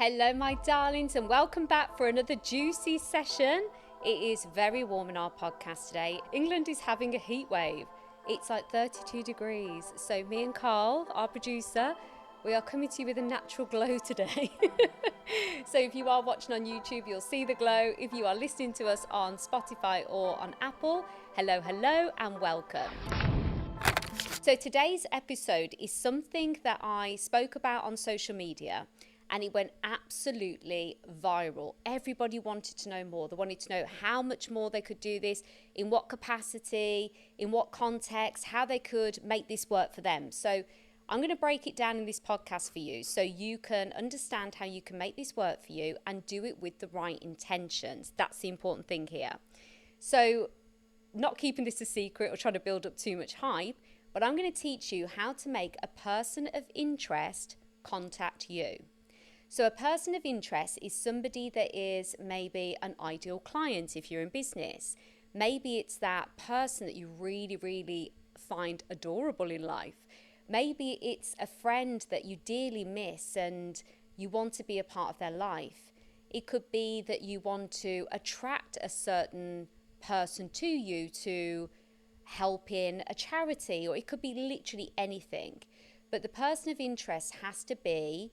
Hello, my darlings, and welcome back for another juicy session. It is very warm in our podcast today. England is having a heat wave. It's like 32 degrees. So me and Carl, our producer, we are coming to you with a natural glow today. So if you are watching on YouTube, you'll see the glow. If you are listening to us on Spotify or on Apple, hello, hello, and welcome. So today's episode is something that I spoke about on social media, and it went absolutely viral. Everybody wanted to know more. They wanted to know how much more they could do this, in what capacity, in what context, how they could make this work for them. So I'm going to break it down in this podcast for you so you can understand how you can make this work for you and do it with the right intentions. That's the important thing here. So not keeping this a secret or trying to build up too much hype, but I'm going to teach you how to make a person of interest contact you. So a person of interest is somebody that is maybe an ideal client if you're in business. Maybe it's that person that you really, really find adorable in life. Maybe it's a friend that you dearly miss and you want to be a part of their life. It could be that you want to attract a certain person to you to help in a charity, or it could be literally anything. But the person of interest has to be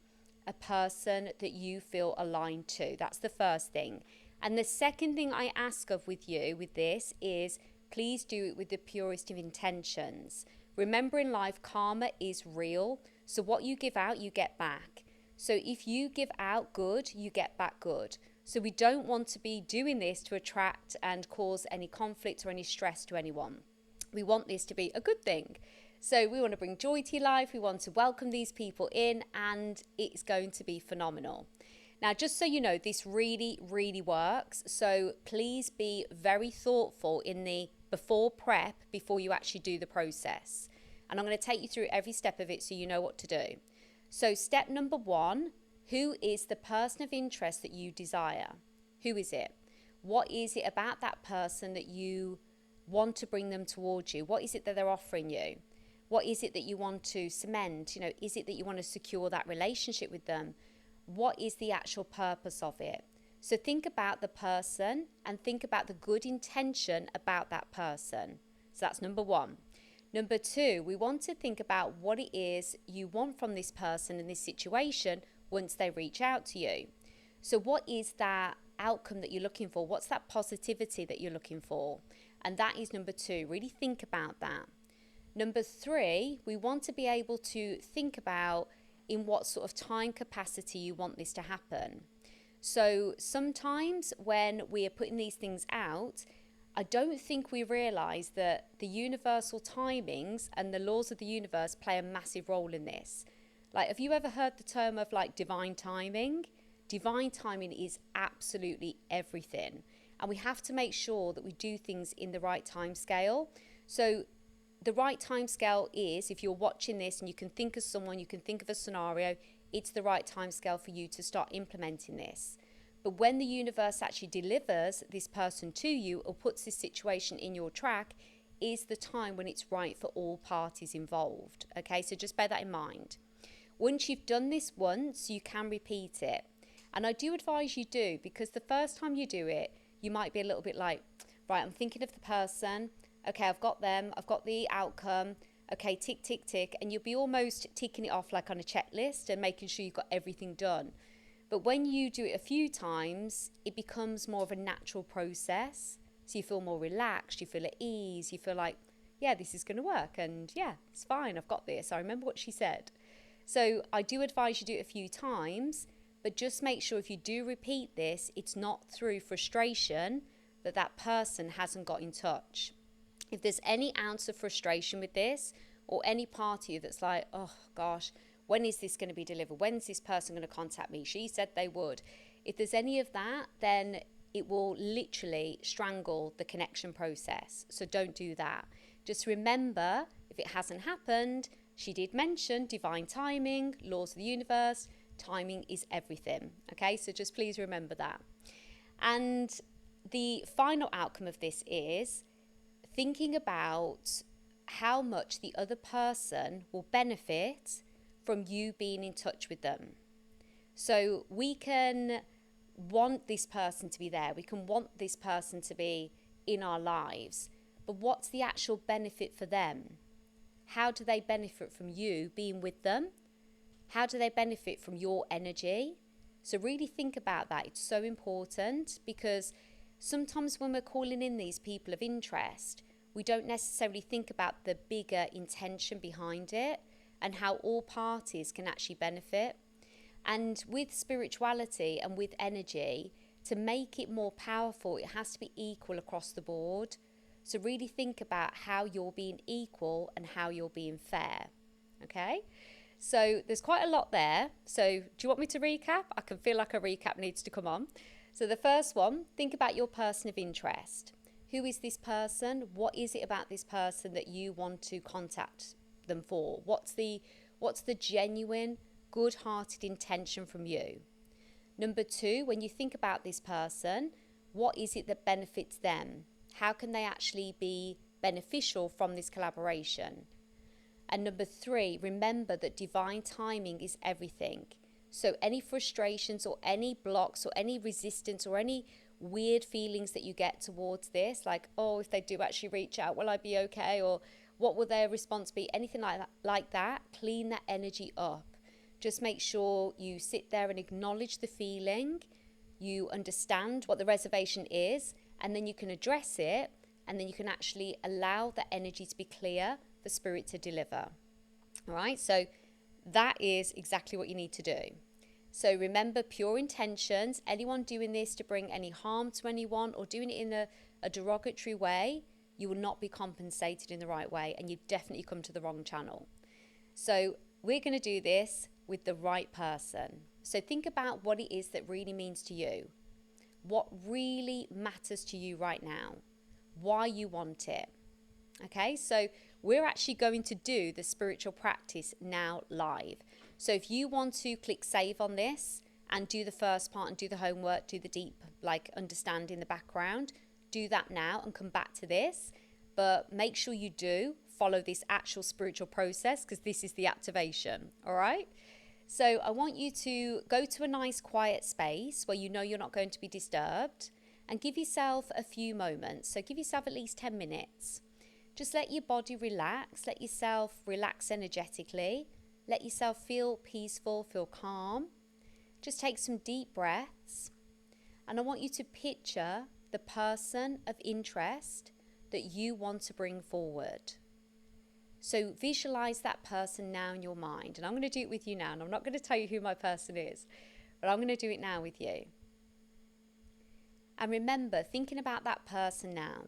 a person that you feel aligned to. That's the first thing. And the second thing I ask of with you with this is please do it with the purest of intentions. Remember, in life, karma is real. So what you give out, you get back. So if you give out good, you get back good. So we don't want to be doing this to attract and cause any conflict or any stress to anyone. We want this to be a good thing. So we want to bring joy to your life. We want to welcome these people in, and it's going to be phenomenal. Now, just so you know, this really, really works. So please be very thoughtful in the before prep, before you actually do the process. And I'm going to take you through every step of it so you know what to do. So step number one, who is the person of interest that you desire? Who is it? What is it about that person that you want to bring them towards you? What is it that they're offering you? What is it that you want to cement? Is it that you want to secure that relationship with them? What is the actual purpose of it? So think about the person and think about the good intention about that person. So that's number one. Number two, we want to think about what it is you want from this person in this situation once they reach out to you. So what is that outcome that you're looking for? What's that positivity that you're looking for? And that is number two. Really think about that. Number three, we want to be able to think about in what sort of time capacity you want this to happen. So sometimes when we are putting these things out, I don't think we realize that the universal timings and the laws of the universe play a massive role in this. Like, have you ever heard the term of like divine timing? Divine timing is absolutely everything. And we have to make sure that we do things in the right time scale. So the right time scale is, if you're watching this and you can think of someone, you can think of a scenario, it's the right time scale for you to start implementing this. But when the universe actually delivers this person to you or puts this situation in your track, is the time when it's right for all parties involved. Okay, so just bear that in mind. Once you've done this once, you can repeat it. And I do advise you do, because the first time you do it, you might be a little bit like, right, I'm thinking of the person. Okay, I've got them. I've got the outcome. Okay, tick, tick, tick. And you'll be almost ticking it off like on a checklist and making sure you've got everything done. But when you do it a few times, it becomes more of a natural process. So you feel more relaxed. You feel at ease. You feel like, yeah, this is going to work. And yeah, it's fine. I've got this. I remember what she said. So I do advise you do it a few times. But just make sure if you do repeat this, it's not through frustration that that person hasn't got in touch. If there's any ounce of frustration with this, or any part of you that's like, oh gosh, when is this going to be delivered? When's this person going to contact me? She said they would. If there's any of that, then it will literally strangle the connection process. So don't do that. Just remember, if it hasn't happened, she did mention divine timing, laws of the universe. Timing is everything. Okay, so just please remember that. And the final outcome of this is thinking about how much the other person will benefit from you being in touch with them. So we can want this person to be there. We can want this person to be in our lives. But what's the actual benefit for them? How do they benefit from you being with them? How do they benefit from your energy? So really think about that. It's so important, because sometimes when we're calling in these people of interest, we don't necessarily think about the bigger intention behind it and how all parties can actually benefit. And with spirituality and with energy, to make it more powerful, it has to be equal across the board. So really think about how you're being equal and how you're being fair. Okay? So there's quite a lot there. So do you want me to recap? I can feel like a recap needs to come on. So the first one, think about your person of interest. Who is this person? What is it about this person that you want to contact them for? What's the genuine, good-hearted intention from you? Number two, when you think about this person, what is it that benefits them? How can they actually be beneficial from this collaboration? And number three, remember that divine timing is everything. So any frustrations or any blocks or any resistance or any weird feelings that you get towards this, like, oh, if they do actually reach out, will I be okay? Or what will their response be? Anything like that, clean that energy up. Just make sure you sit there and acknowledge the feeling. You understand what the reservation is, and then you can address it, and then you can actually allow the energy to be clear for spirit to deliver. All right, so that is exactly what you need to do. So remember, pure intentions. Anyone doing this to bring any harm to anyone or doing it in a derogatory way, you will not be compensated in the right way, and you've definitely come to the wrong channel. So we're going to do this with the right person. So think about what it is that really means to you. What really matters to you right now. Why you want it. Okay, so we're actually going to do the spiritual practice now live. So if you want to click save on this and do the first part and do the homework, do the deep understand in the background, do that now and come back to this. But make sure you do follow this actual spiritual process, because this is the activation. All right. So I want you to go to a nice quiet space where you know you're not going to be disturbed, and give yourself a few moments. So give yourself at least 10 minutes. Just let your body relax. Let yourself relax energetically. Let yourself feel peaceful, feel calm. Just take some deep breaths. And I want you to picture the person of interest that you want to bring forward. So visualize that person now in your mind. And I'm going to do it with you now. And I'm not going to tell you who my person is, but I'm going to do it now with you. And remember, thinking about that person now,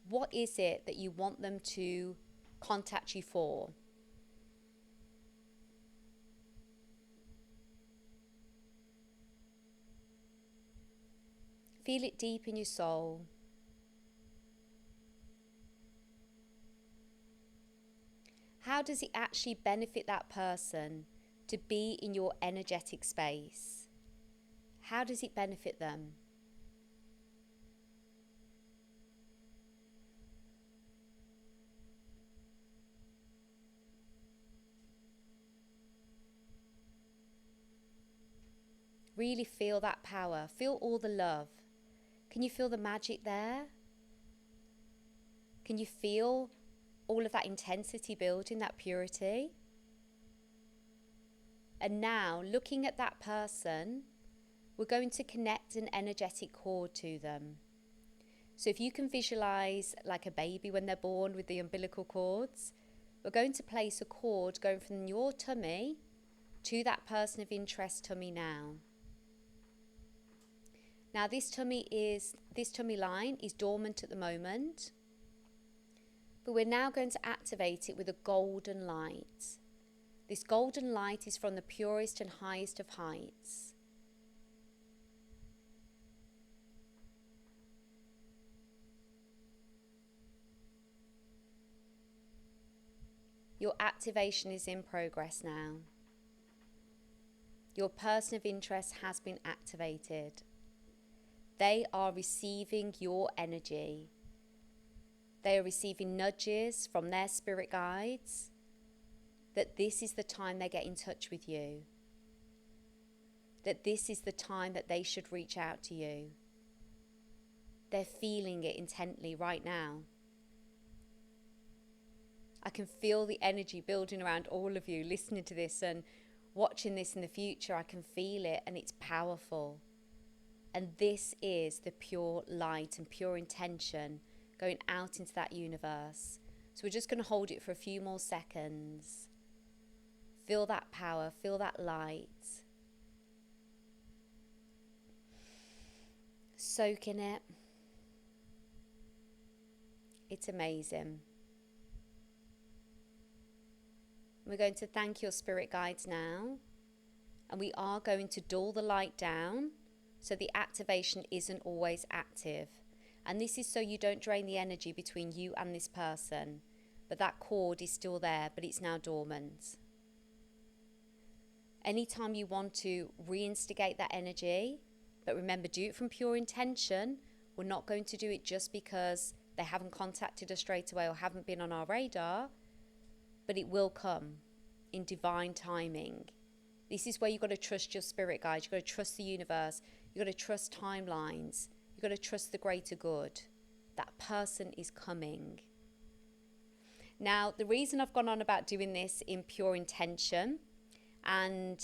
what is it that you want them to contact you for? Feel it deep in your soul. How does it actually benefit that person to be in your energetic space? How does it benefit them? Really feel that power. Feel all the love. Can you feel the magic there? Can you feel all of that intensity building, that purity? And now, looking at that person, we're going to connect an energetic cord to them. So if you can visualize like a baby when they're born with the umbilical cords, we're going to place a cord going from your tummy to that person of interest tummy now. Now this tummy line is dormant at the moment, but we're now going to activate it with a golden light. This golden light is from the purest and highest of heights. Your activation is in progress now. Your person of interest has been activated. They are receiving your energy. They are receiving nudges from their spirit guides that this is the time they get in touch with you. that this is the time that they should reach out to you. They're feeling it intently right now. I can feel the energy building around all of you listening to this and watching this in the future. I can feel it, and it's powerful. And this is the pure light and pure intention going out into that universe. So we're just going to hold it for a few more seconds. Feel that power, feel that light. Soak in it. It's amazing. We're going to thank your spirit guides now. And we are going to dull the light down so the activation isn't always active. And this is so you don't drain the energy between you and this person. But that cord is still there, but it's now dormant. Anytime you want to reinstigate that energy, but remember, do it from pure intention. We're not going to do it just because they haven't contacted us straight away or haven't been on our radar, but it will come in divine timing. This is where you've got to trust your spirit guides. You've got to trust the universe. You've got to trust timelines. You've got to trust the greater good. That person is coming. Now, the reason I've gone on about doing this in pure intention, and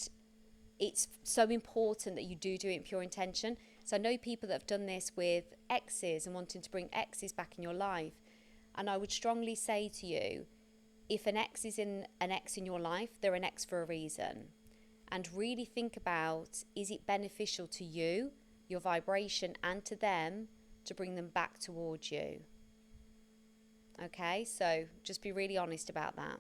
it's so important that you do it in pure intention. So I know people that have done this with exes and wanting to bring exes back in your life. And I would strongly say to you, if an ex is an ex in your life, they're an ex for a reason. And really think about, is it beneficial to you, your vibration, and to them to bring them back towards you? Okay, so just be really honest about that.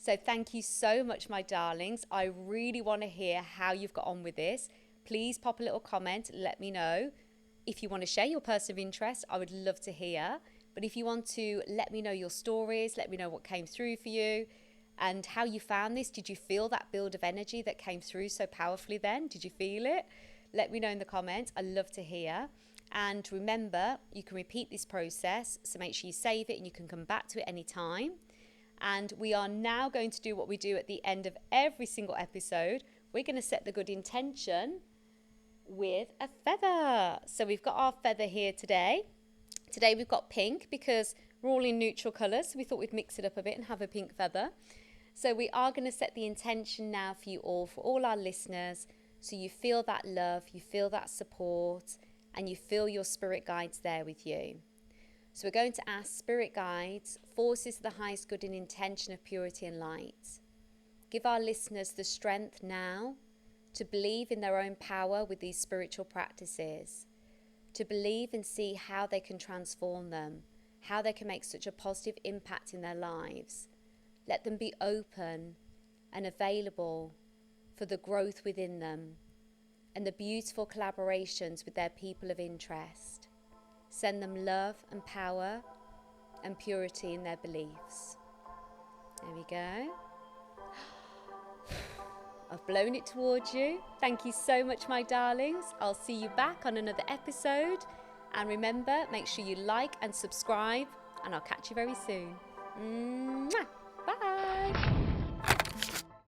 So thank you so much, my darlings. I really want to hear how you've got on with this. Please pop a little comment, let me know. If you want to share your person of interest, I would love to hear. But if you want to let me know your stories, let me know what came through for you and how you found this. Did you feel that build of energy that came through so powerfully then? Did you feel it? Let me know in the comments. I love to hear. And remember, you can repeat this process. So make sure you save it and you can come back to it anytime. And we are now going to do what we do at the end of every single episode. We're going to set the good intention with a feather. So we've got our feather here today. Today we've got pink because we're all in neutral colours. So we thought we'd mix it up a bit and have a pink feather. So we are going to set the intention now for you all, for all our listeners. So you feel that love, you feel that support, and you feel your spirit guides there with you. So we're going to ask spirit guides, forces of the highest good in intention of purity and light. Give our listeners the strength now to believe in their own power with these spiritual practices, to believe and see how they can transform them, how they can make such a positive impact in their lives. Let them be open and available for the growth within them and the beautiful collaborations with their people of interest. Send them love and power and purity in their beliefs. There we go. I've blown it towards you. Thank you so much, my darlings. I'll see you back on another episode. And remember, make sure you like and subscribe, and I'll catch you very soon. Mwah!